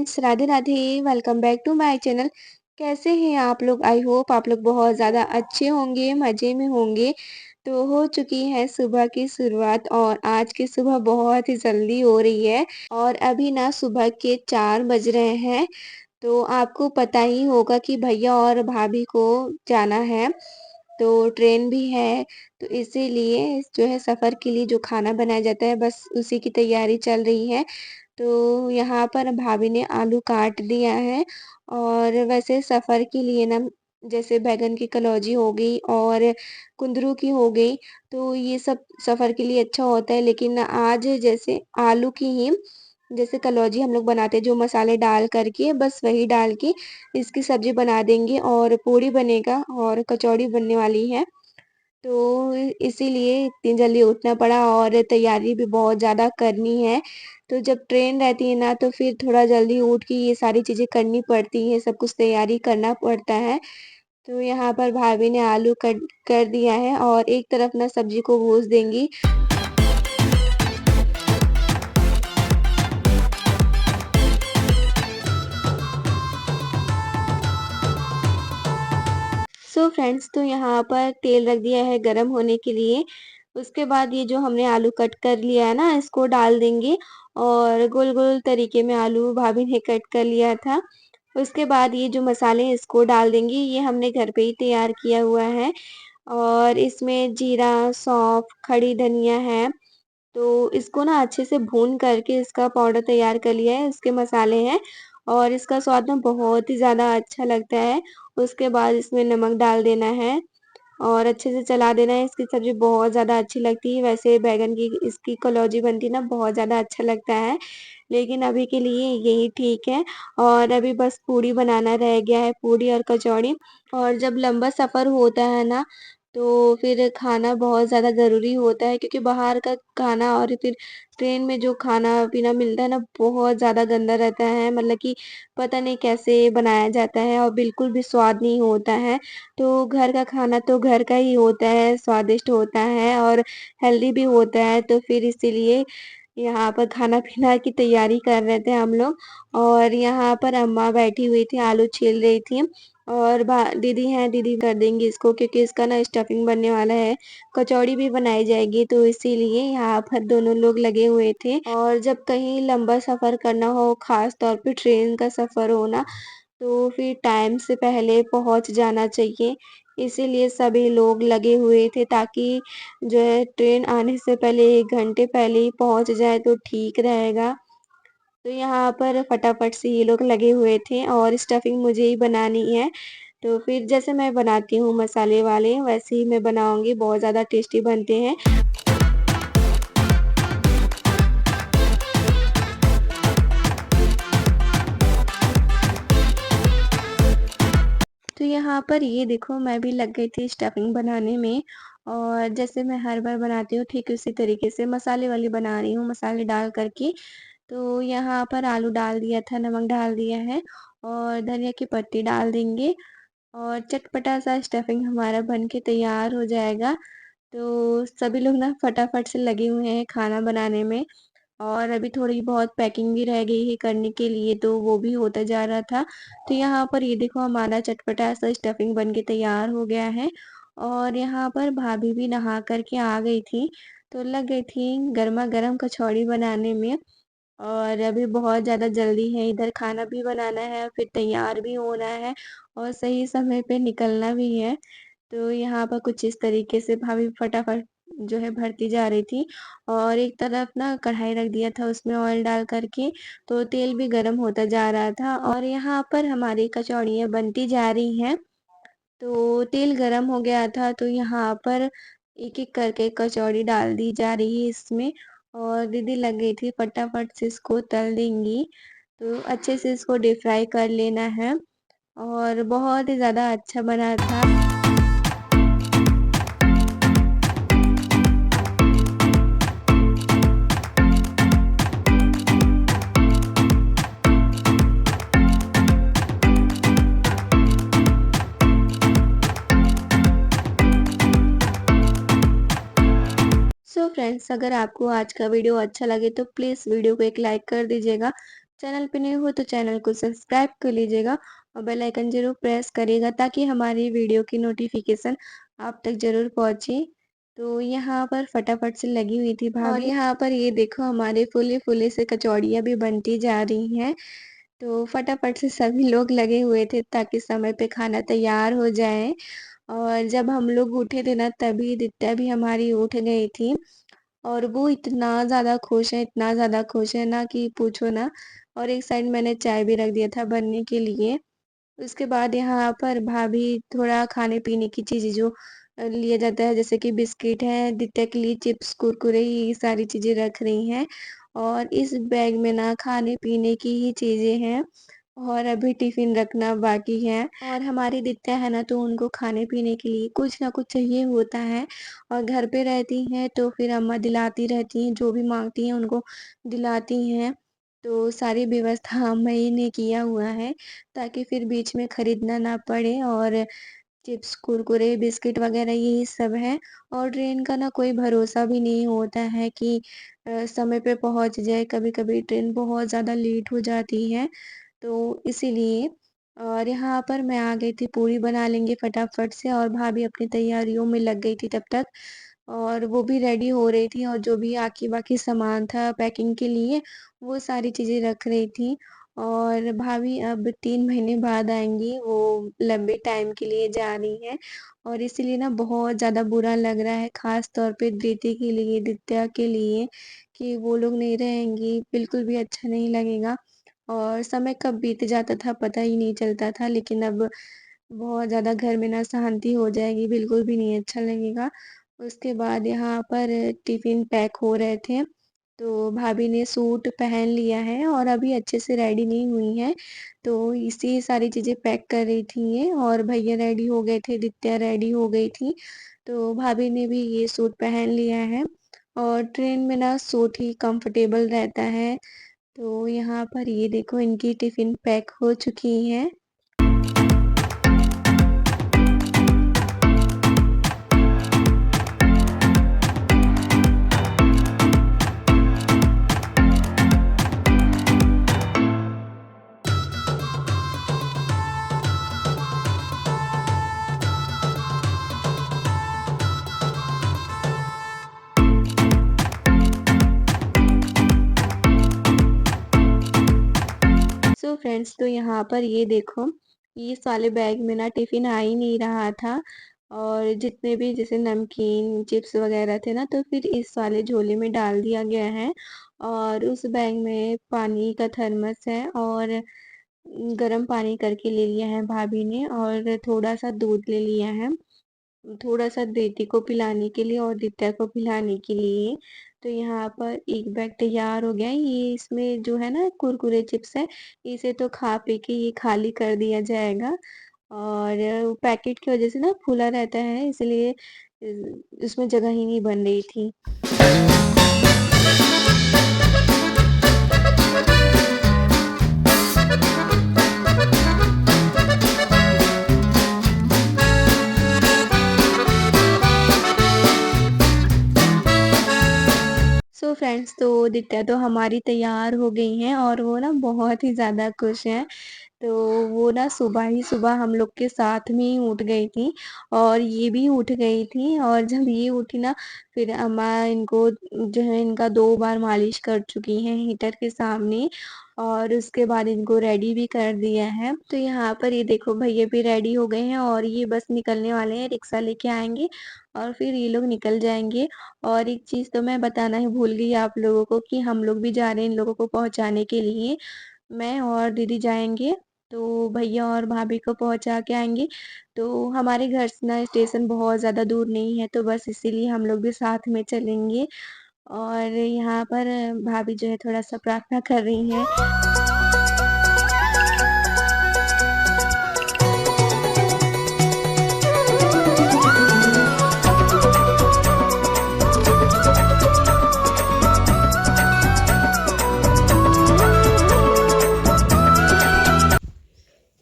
Friends, Radhe Radhe. Welcome back to my channel. कैसे हैं आप लोग? आई होप आप लोग बहुत ज़्यादा अच्छे होंगे, मज़े में होंगे। तो हो चुकी है सुबह की शुरुआत और आज की सुबह बहुत ही जल्दी हो रही है और अभी ना सुबह के 4 बज रहे हैं। तो आपको पता ही होगा कि भैया और भाभी को जाना है, तो ट्रेन भी है, तो इसीलिए जो है सफ़र के लिए जो खाना बनाया जाता है बस उसी की तैयारी चल रही है। तो यहाँ पर भाभी ने आलू काट दिया है और वैसे सफ़र के लिए ना जैसे बैंगन की कलौंजी हो गई और कुंदरू की हो गई, तो ये सब सफ़र के लिए अच्छा होता है। लेकिन आज जैसे आलू की ही जैसे कलौंजी हम लोग बनाते हैं जो मसाले डाल कर के बस वही डाल के इसकी सब्ज़ी बना देंगे और पूड़ी बनेगा और कचौड़ी बनने वाली है। तो इसीलिए इतनी जल्दी उठना पड़ा और तैयारी भी बहुत ज़्यादा करनी है। तो जब ट्रेन रहती है ना तो फिर थोड़ा जल्दी उठ के ये सारी चीज़ें करनी पड़ती हैं, सब कुछ तैयारी करना पड़ता है। तो यहाँ पर भाभी ने आलू कट कर दिया है और एक तरफ ना सब्ज़ी को भूज देंगी। सो फ्रेंड्स, तो यहाँ पर तेल रख दिया है गरम होने के लिए। उसके बाद ये जो हमने आलू कट कर लिया है ना, इसको डाल देंगे और गोल-गोल तरीके में आलू भाभी ने कट कर लिया था। उसके बाद ये जो मसाले हैं इसको डाल देंगे, ये हमने घर पे ही तैयार किया हुआ है और इसमें जीरा, सौंफ, खड़ी धनिया है, तो इसको ना अच्छे से भून करके इसका पाउडर तैयार कर लिया है, इसके मसाले हैं और इसका स्वाद ना बहुत ही ज़्यादा अच्छा लगता है। उसके बाद इसमें नमक डाल देना है और अच्छे से चला देना है, इसकी सब्ज़ी बहुत ज़्यादा अच्छी लगती है। वैसे बैंगन की इसकी कलौंजी बनती है ना, बहुत ज़्यादा अच्छा लगता है, लेकिन अभी के लिए यही ठीक है और अभी बस पूड़ी बनाना रह गया है, पूड़ी और कचौड़ी। और जब लंबा सफ़र होता है ना, तो फिर खाना बहुत ज़्यादा ज़रूरी होता है क्योंकि बाहर का खाना और फिर ट्रेन में जो खाना-पीना मिलता है ना, बहुत ज़्यादा गंदा रहता है, मतलब कि पता नहीं कैसे बनाया जाता है और बिल्कुल भी स्वाद नहीं होता है। तो घर का खाना तो घर का ही होता है, स्वादिष्ट होता है और हेल्दी भी होता है, तो फिर इसीलिए यहाँ पर खाना-पीना की तैयारी कर रहे थे हम लोग और यहाँ पर अम्मा बैठी हुई थी, आलू छील रही थी और दीदी हैं, दीदी कर देंगी इसको क्योंकि इसका ना स्टफिंग बनने वाला है, कचौड़ी भी बनाई जाएगी, तो इसीलिए यहाँ पर दोनों लोग लगे हुए थे। और जब कहीं लंबा सफ़र करना हो, ख़ास तौर पे ट्रेन का सफ़र हो ना, तो फिर टाइम से पहले पहुँच जाना चाहिए, इसीलिए सभी लोग लगे हुए थे ताकि जो है ट्रेन आने से पहले 1 घंटे पहले ही पहुँच जाए तो ठीक रहेगा। तो यहाँ पर फटाफट से ये लोग लगे हुए थे और स्टफिंग मुझे ही बनानी है। तो फिर जैसे मैं बनाती हूँ मसाले वाले वैसे ही मैं बनाऊँगी, बहुत ज़्यादा टेस्टी बनते हैं। तो यहाँ पर ये देखो मैं भी लग गई थी स्टफिंग बनाने में और जैसे मैं हर बार बनाती हूँ ठीक उसी तरीके से मसाले वाली बना रही हूँ, मसाले डाल कर के। तो यहाँ पर आलू डाल दिया था, नमक डाल दिया है और धनिया की पत्ती डाल देंगे और चटपटा-सा स्टफिंग हमारा बन के तैयार हो जाएगा। तो सभी लोग ना फटाफट से लगे हुए हैं खाना बनाने में और अभी थोड़ी बहुत पैकिंग भी रह गई है करने के लिए, तो वो भी होता जा रहा था। तो यहाँ पर ये देखो हमारा चटपटा-सा स्टफिंग बन के तैयार हो गया है और यहाँ पर भाभी भी नहा कर के आ गई थी, तो लग गई थी गरमा-गरम कचौड़ी बनाने में। और अभी बहुत ज़्यादा जल्दी है, इधर खाना भी बनाना है, फिर तैयार भी होना है और सही समय पे निकलना भी है। तो यहाँ पर कुछ इस तरीके से भाभी फटाफट जो है भरती जा रही थी और एक तरफ ना कढ़ाई रख दिया था उसमें ऑयल डाल कर के, तो तेल भी गरम होता जा रहा था और यहाँ पर हमारी कचौड़ियाँ बनती जा रही हैं। तो तेल गरम हो गया था तो यहाँ पर एक-एक करके कचौड़ी डाल दी जा रही है इसमें और दीदी लग गई थी फटाफट से इसको तल देंगी। तो अच्छे से इसको डीप फ्राई कर लेना है और बहुत ही ज़्यादा अच्छा बना था। सो फ्रेंड्स, अगर आपको आज का वीडियो अच्छा लगे तो प्लीज़ वीडियो को एक लाइक कर दीजिएगा। चैनल पे नए हो तो चैनल को सब्सक्राइब कर लीजिएगा और बेल आइकन ज़रूर प्रेस करिएगा ताकि हमारी वीडियो की नोटिफिकेशन आप तक ज़रूर पहुँचे। तो यहाँ पर फटाफट से लगी हुई थी भाभी और यहाँ पर ये देखो हमारे फूले-फूले से कचौड़ियाँ भी बनती जा रही हैं। तो फटाफट से सभी लोग लगे हुए थे ताकि समय पे खाना तैयार हो जाए और जब हम लोग उठे थे ना तभी दित्या भी हमारी उठ गई थी और वो इतना ज़्यादा खुश है ना कि पूछो ना। और एक साइड मैंने चाय भी रख दिया था बनने के लिए। उसके बाद यहाँ पर भाभी थोड़ा खाने-पीने की चीज़ें जो लिया जाता है जैसे कि बिस्किट है, दित्या के लिए चिप्स, कुरकुरे ये सारी चीज़ें रख रही हैं। और इस बैग में ना खाने-पीने की ही चीज़ें हैं और अभी टिफ़िन रखना बाकी है। और हमारी दित्या है ना तो उनको खाने-पीने के लिए कुछ ना कुछ चाहिए होता है और घर पे रहती हैं तो फिर अम्मा दिलाती रहती हैं, जो भी माँगती हैं उनको दिलाती हैं। तो सारी व्यवस्था अम्मा ही ने किया हुआ है ताकि फिर बीच में खरीदना ना पड़े और चिप्स, कुरकुरे, बिस्किट वग़ैरह यही सब है। और ट्रेन का ना कोई भरोसा भी नहीं होता है कि समय पे पहुँच जाए, कभी-कभी ट्रेन बहुत ज़्यादा लेट हो जाती है, तो इसीलिए। और यहाँ पर मैं आ गई थी पूड़ी बना लेंगे फटाफट से और भाभी अपनी तैयारियों में लग गई थी तब तक और वो भी रेडी हो रही थी और जो भी बाकी सामान था पैकिंग के लिए, वो सारी चीज़ें रख रही थी। और भाभी अब 3 महीने बाद आएँगी, वो लंबे टाइम के लिए जा रही हैं और इसीलिए ना बहुत ज़्यादा बुरा लग रहा है, ख़ास तौर पे दीदी के लिए, दित्या के लिए कि वो लोग नहीं रहेंगी, बिल्कुल भी अच्छा नहीं लगेगा। और समय कब बीत जाता था पता ही नहीं चलता था, लेकिन अब बहुत ज़्यादा घर में ना शांति हो जाएगी, बिल्कुल भी नहीं अच्छा लगेगा। उसके बाद यहाँ पर टिफ़िन पैक हो रहे थे, तो भाभी ने सूट पहन लिया है और अभी अच्छे से रेडी नहीं हुई हैं, तो इसी सारी चीज़ें पैक कर रही थी ये और भैया रेडी हो गए थे, दित्या रेडी हो गई थी, तो भाभी ने भी ये सूट पहन लिया है और ट्रेन में ना सूट ही कंफर्टेबल रहता है। तो यहाँ पर ये देखो इनकी टिफ़िन पैक हो चुकी हैं। सो फ्रेंड्स तो यहाँ पर ये देखो, इस वाले बैग में ना टिफ़िन आ ही नहीं रहा था और जितने भी जैसे नमकीन, चिप्स वग़ैरह थे ना तो फिर इस वाले झोले में डाल दिया गया है और उस बैग में पानी का थर्मस है और गर्म पानी करके ले लिया है भाभी ने और थोड़ा-सा दूध ले लिया है। थोड़ा-सा दीदी को पिलाने के लिए और दित्या को पिलाने के लिए। तो यहाँ पर एक बैग तैयार हो गया है। ये इसमें जो है ना कुरकुरे चिप्स है, इसे तो खा पी के ये खाली कर दिया जाएगा और पैकेट की वज़ह से ना फूला रहता है इसलिए इसमें जगह ही नहीं बन रही थी। सो फ्रेंड्स तो दित्या तो हमारी तैयार हो गई हैं और वो ना बहुत ही ज़्यादा खुश हैं। तो वो ना सुबह ही सुबह हम लोग के साथ में ही उठ गई थी और ये भी उठ गई थी और जब ये उठी ना फिर अम्मा इनको जो है इनका 2 बार मालिश कर चुकी हैं हीटर के सामने और उसके बाद इनको रेडी भी कर दिया है। तो यहाँ पर ये देखो भैया भी रेडी हो गए हैं और ये बस निकलने वाले हैं, रिक्शा लेके आएँगे और फिर ये लोग निकल जाएँगे। और एक चीज़ तो मैं बताना ही भूल गई आप लोगों को कि हम लोग भी जा रहे हैं इन लोगों को पहुँचाने के लिए। मैं और दीदी जाएँगे, तो भैया और भाभी को पहुँचा के आएँगे। तो हमारे घर से ना स्टेशन बहुत ज़्यादा दूर नहीं है, तो बस इसीलिए हम लोग भी साथ में चलेंगे। और यहाँ पर भाभी जो है थोड़ा-सा प्रार्थना कर रही हैं।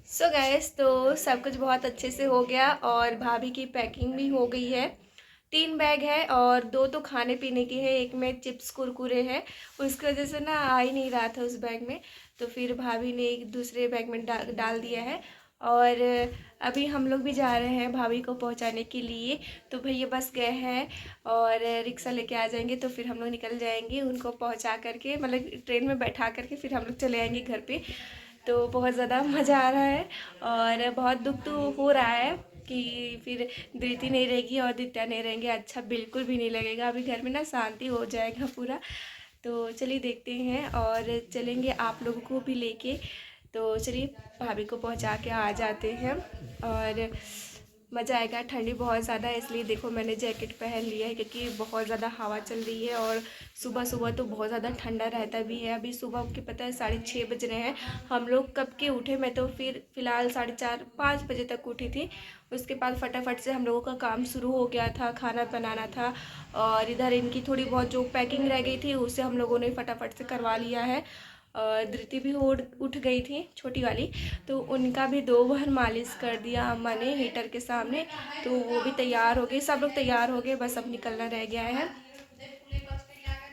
सो गाइस तो सब कुछ बहुत अच्छे से हो गया और भाभी की पैकिंग भी हो गई है। 3 बैग है और 2 तो खाने पीने की है, एक में चिप्स कुरकुरे है, उसकी वजह से ना आ ही नहीं रहा था उस बैग में। तो फिर भाभी ने एक दूसरे बैग में डाल दिया है। और अभी हम लोग भी जा रहे हैं भाभी को पहुंचाने के लिए। तो भैया बस गए हैं और रिक्शा लेके आ जाएंगे, तो फिर हम लोग निकल जाएंगे उनको पहुंचा करके, मतलब ट्रेन में बैठा करके फिर हम लोग चले आएंगे घर पे। तो बहुत ज़्यादा मज़ा आ रहा है और बहुत दुख तो हो रहा है कि फिर धृति नहीं रहेगी और दित्या नहीं रहेंगे, अच्छा बिल्कुल भी नहीं लगेगा। अभी घर में ना शांति हो जाएगा पूरा। तो चलिए देखते हैं और चलेंगे आप लोगों को भी लेके। तो चलिए भाभी को पहुंचा के आ जाते हैं और मज़ा आएगा। ठंडी बहुत ज़्यादा है इसलिए देखो मैंने जैकेट पहन लिया है, क्योंकि बहुत ज़्यादा हवा चल रही है और सुबह सुबह तो बहुत ज़्यादा ठंडा रहता भी है। अभी सुबह के पता है 6:30 बज रहे हैं। हम लोग कब के उठे, मैं तो फिर फ़िलहाल 4:30-5 बजे तक उठी थी। उसके बाद फटाफट से हम लोगों का काम शुरू हो गया था, खाना बनाना था और इधर इनकी थोड़ी बहुत जो पैकिंग रह गई थी उसे हम लोगों ने फटाफट से करवा लिया है। धृति भी उठ गई थी छोटी वाली, तो उनका भी 2 बार मालिश कर दिया अम्मा ने हीटर के सामने। तो वो भी तैयार हो गए, सब लोग तैयार हो गए, बस अब निकलना रह गया है।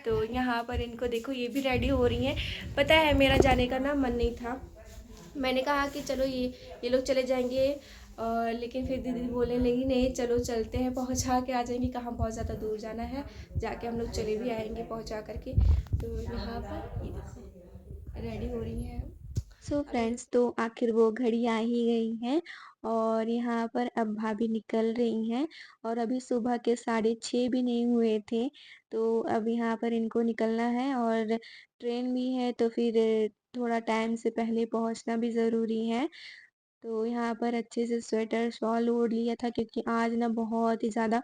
तो यहाँ पर इनको देखो ये भी रेडी हो रही हैं। पता है मेरा जाने का ना मन नहीं था, मैंने कहा कि चलो ये लोग चले जाएंगे लेकिन फिर दीदी बोलने लगी नहीं चलो चलते हैं, पहुंचा के आ जाएंगे, कहाँ बहुत ज़्यादा दूर जाना है, जाके हम लोग चले भी आएंगे पहुंचा करके। तो यहाँ पर ये देखो रेडी हो रही हैं। सो फ्रेंड्स, तो आखिर वो घड़ी आ ही गई है और यहाँ पर अब भाभी निकल रही हैं और अभी सुबह के 6:30 भी नहीं हुए थे। तो अब यहाँ पर इनको निकलना है और ट्रेन भी है, तो फिर थोड़ा टाइम से पहले पहुँचना भी ज़रूरी है। तो यहाँ पर अच्छे से स्वेटर शॉल ओढ़ लिया था, क्योंकि आज ना बहुत ही ज़्यादा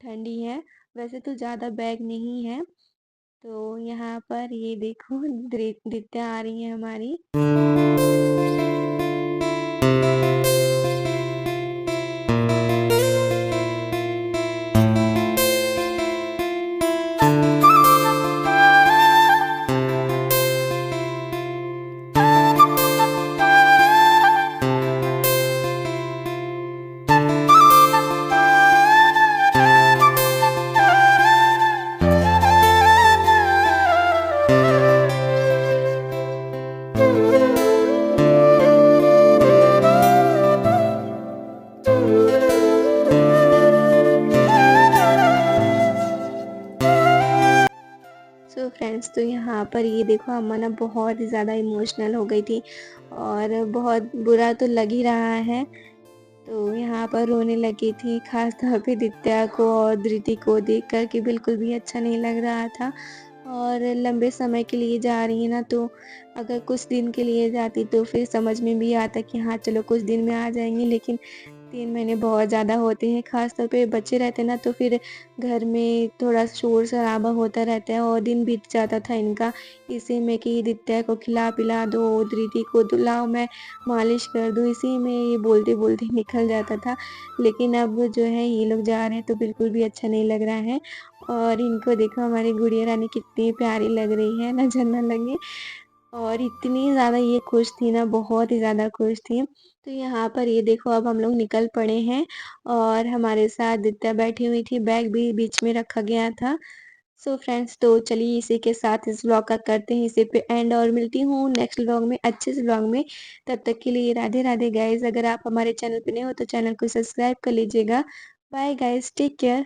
ठंडी है। वैसे तो ज़्यादा बैग नहीं है। तो यहाँ पर ये देखो दित्या आ रही है हमारी। सो फ्रेंड्स, तो यहाँ पर ये देखो अम्मा ना बहुत ही ज़्यादा इमोशनल हो गई थी और बहुत बुरा तो लग ही रहा है। तो यहाँ पर रोने लगी थी, खास तौर पे दित्या को और धृति को देख कर के बिल्कुल भी अच्छा नहीं लग रहा था। और लंबे समय के लिए जा रही है ना, तो अगर कुछ दिन के लिए जाती तो फिर समझ में भी आता कि हाँ चलो कुछ दिन में आ जाएंगे, लेकिन 3 महीने बहुत ज़्यादा होते हैं, खास तौर पे बच्चे रहते हैं ना, तो फिर घर में थोड़ा शोर शराबा होता रहता है और दिन बीत जाता था इनका इसी में कि दित्या को खिला पिला दो, धृति को दुलाओ, मैं मालिश कर दूँ, इसी में ये बोलते बोलते निकल जाता था। लेकिन अब जो है ये लोग जा रहे हैं तो बिल्कुल भी अच्छा नहीं लग रहा है। और इनको देखो हमारी गुड़िया रानी कितनी प्यारी लग रही है, नजर न लगे। और इतनी ज़्यादा ये खुश थी ना, बहुत ही ज़्यादा खुश थी। तो यहाँ पर ये देखो अब हम लोग निकल पड़े हैं और हमारे साथ दित्या बैठी हुई थी, बैग भी बीच में रखा गया था। सो फ्रेंड्स, तो चलिए इसी के साथ इस व्लॉग का करते हैं इसी पे एंड और मिलती हूँ नेक्स्ट व्लॉग में, अच्छे से व्लॉग में। तब तक के लिए राधे राधे गाइस। अगर आप हमारे चैनल पे नए हो तो चैनल को सब्सक्राइब कर लीजिएगा। Bye guys, take care.